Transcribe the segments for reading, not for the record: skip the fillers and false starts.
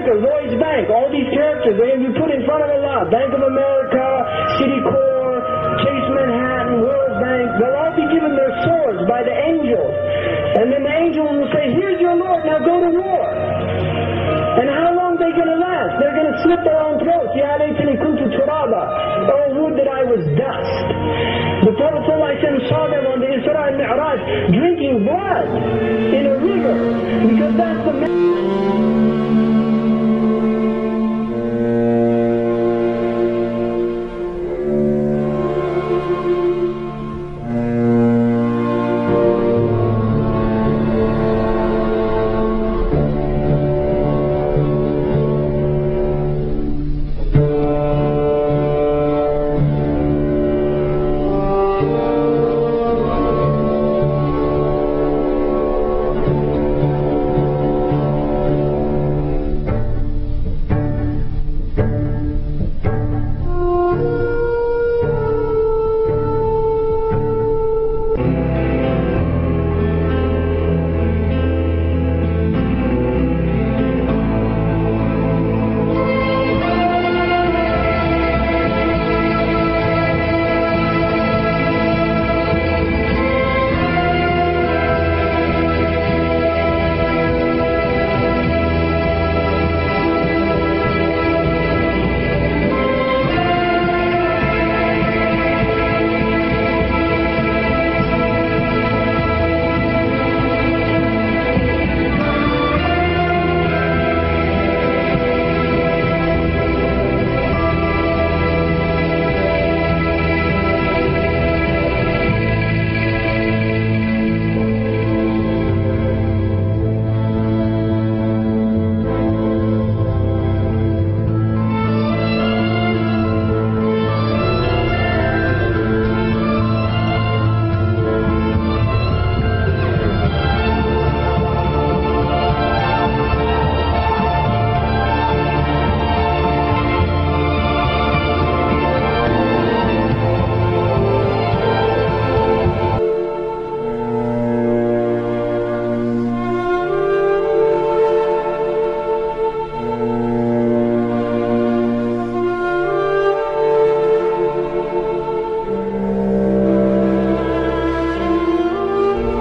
character, Lloyd's Bank, all these characters, they're going to be put in front of a lot. Bank of America, Citicorp, Chase Manhattan, World Bank, they'll all be given their swords by the angels. And then the angels will say, here's your Lord, now go to war. And how long are they going to last? They're going to slit their own throats. Ya laytani kuntu turaba. Oh, would that I was dust. The Prophet ﷺ saw them on the Isra and Mi'raj drinking blood in a river, because that's the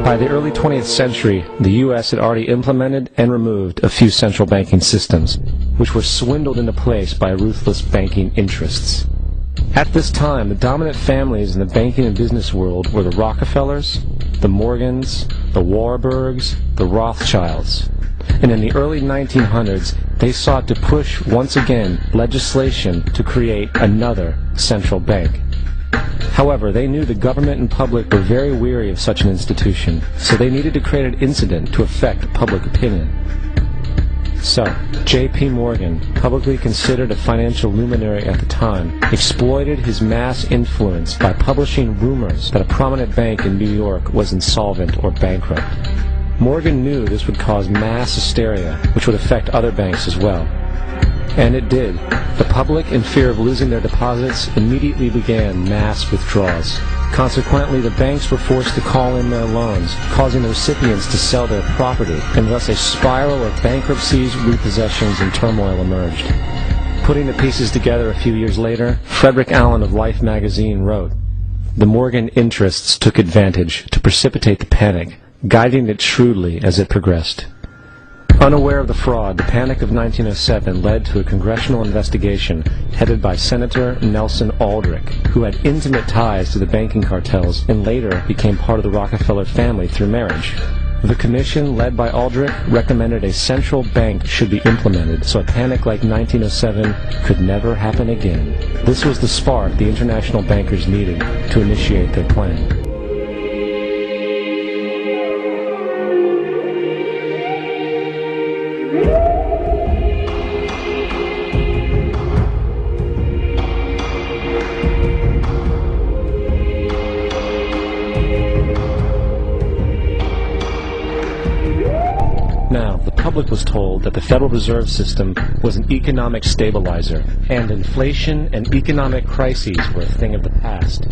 By the early 20th century, the U.S. had already implemented and removed a few central banking systems, which were swindled into place by ruthless banking interests. At this time, the dominant families in the banking and business world were the Rockefellers, the Morgans, the Warburgs, the Rothschilds. And in the early 1900s, they sought to push, once again, legislation to create another central bank. However, they knew the government and public were very weary of such an institution, so they needed to create an incident to affect public opinion. So, J.P. Morgan, publicly considered a financial luminary at the time, exploited his mass influence by publishing rumors that a prominent bank in New York was insolvent or bankrupt. Morgan knew this would cause mass hysteria, which would affect other banks as well. And it did. The public, in fear of losing their deposits, immediately began mass withdrawals. Consequently, the banks were forced to call in their loans, causing the recipients to sell their property, and thus a spiral of bankruptcies, repossessions, and turmoil emerged. Putting the pieces together a few years later, Frederick Allen of Life magazine wrote, "The Morgan interests took advantage to precipitate the panic, guiding it shrewdly as it progressed." Unaware of the fraud, the Panic of 1907 led to a congressional investigation headed by Senator Nelson Aldrich, who had intimate ties to the banking cartels and later became part of the Rockefeller family through marriage. The commission, led by Aldrich, recommended a central bank should be implemented so a panic like 1907 could never happen again. This was the spark the international bankers needed to initiate their plan. Now, the public was told that the Federal Reserve System was an economic stabilizer, and inflation and economic crises were a thing of the past.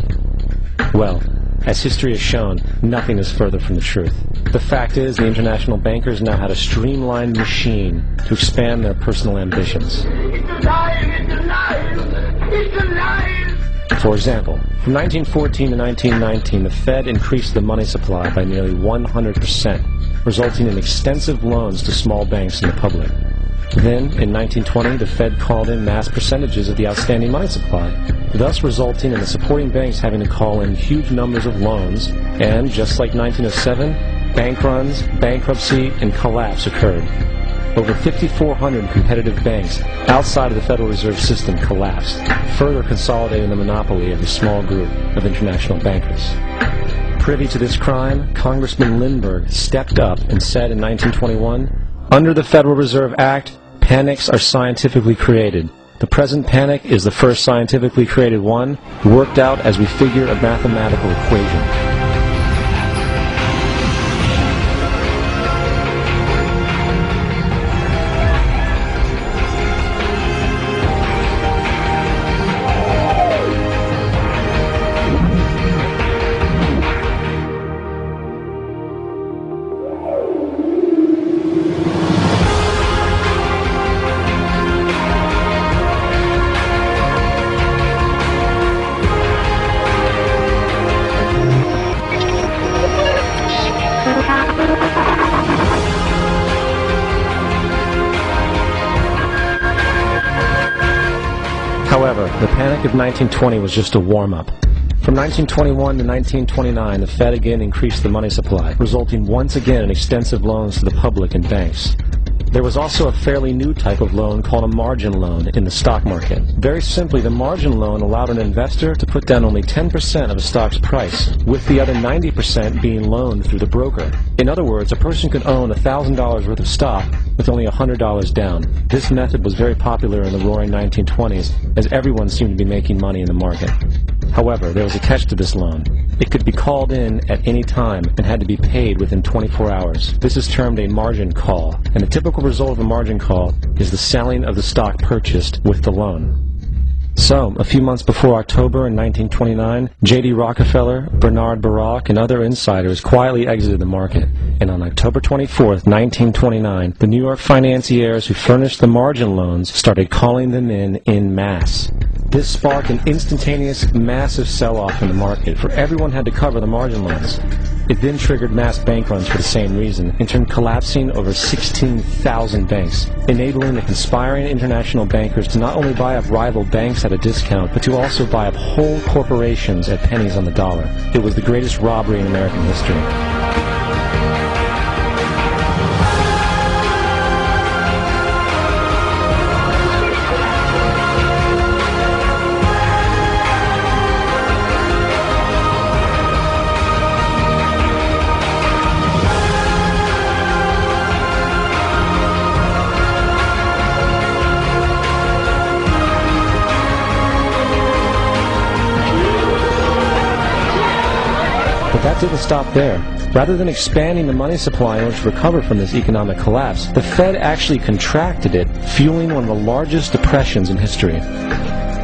Well, As history has shown, nothing is further from the truth. The fact is, the international bankers now had a streamlined machine to expand their personal ambitions. It's alive! It's alive! It's alive! For example, from 1914 to 1919, the Fed increased the money supply by nearly 100%, resulting in extensive loans to small banks and the public. Then, in 1920, the Fed called in mass percentages of the outstanding money supply, thus resulting in the supporting banks having to call in huge numbers of loans, and, just like 1907, bank runs, bankruptcy, and collapse occurred. Over 5,400 competitive banks outside of the Federal Reserve System collapsed, further consolidating the monopoly of a small group of international bankers. Privy to this crime, Congressman Lindbergh stepped up and said in 1921, "Under the Federal Reserve Act, panics are scientifically created. The present panic is the first scientifically created one, worked out as we figure a mathematical equation." However, the panic of 1920 was just a warm-up. From 1921 to 1929, the Fed again increased the money supply, resulting once again in extensive loans to the public and banks. There was also a fairly new type of loan called a margin loan in the stock market. Very simply, the margin loan allowed an investor to put down only 10% of a stock's price, with the other 90% being loaned through the broker. In other words, a person could own $1,000 worth of stock with only $100 down. This method was very popular in the roaring 1920s, as everyone seemed to be making money in the market. However, there was a catch to this loan. It could be called in at any time and had to be paid within 24 hours. This is termed a margin call, and the typical result of a margin call is the selling of the stock purchased with the loan. So, a few months before October in 1929, J.D. Rockefeller, Bernard Baruch, and other insiders quietly exited the market. And on October 24th, 1929, the New York financiers who furnished the margin loans started calling them in masse. This sparked an instantaneous, massive sell-off in the market, for everyone had to cover the margin loans. It then triggered mass bank runs for the same reason, in turn collapsing over 16,000 banks, enabling the conspiring international bankers to not only buy up rival banks at a discount, but to also buy up whole corporations at pennies on the dollar. It was the greatest robbery in American history. But that didn't stop there. Rather than expanding the money supply in order to recover from this economic collapse, the Fed actually contracted it, fueling one of the largest depressions in history.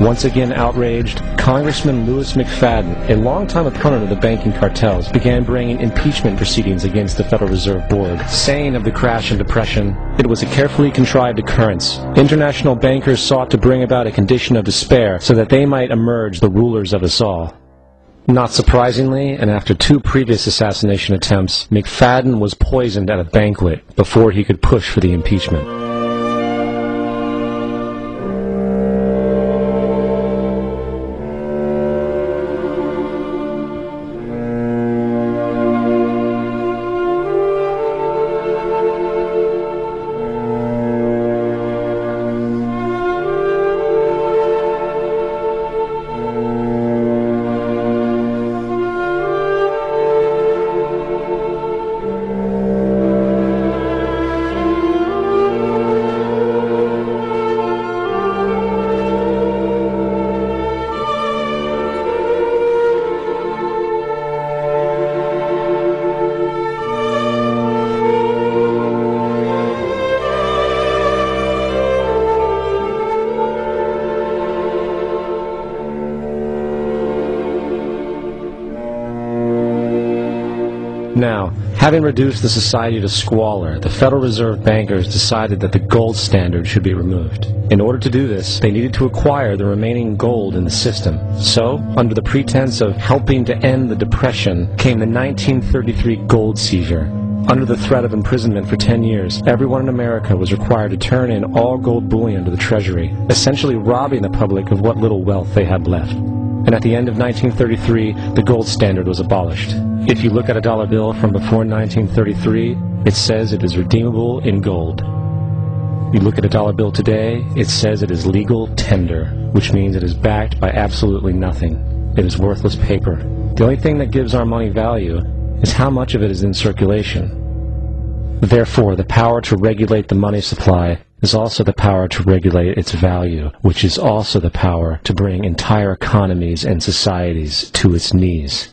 Once again outraged, Congressman Louis McFadden, a longtime opponent of the banking cartels, began bringing impeachment proceedings against the Federal Reserve Board, saying of the crash and depression, "It was a carefully contrived occurrence. International bankers sought to bring about a condition of despair so that they might emerge the rulers of us all." Not surprisingly, and after 2 previous assassination attempts, McFadden was poisoned at a banquet before he could push for the impeachment. Now, having reduced the society to squalor, the Federal Reserve bankers decided that the gold standard should be removed. In order to do this, they needed to acquire the remaining gold in the system. So, under the pretense of helping to end the Depression, came the 1933 gold seizure. Under the threat of imprisonment for 10 years, everyone in America was required to turn in all gold bullion to the Treasury, essentially robbing the public of what little wealth they had left. And at the end of 1933, the gold standard was abolished. If you look at a dollar bill from before 1933, it says it is redeemable in gold. You look at a dollar bill today, it says it is legal tender, which means it is backed by absolutely nothing. It is worthless paper. The only thing that gives our money value is how much of it is in circulation. Therefore, the power to regulate the money supply is also the power to regulate its value, which is also the power to bring entire economies and societies to its knees.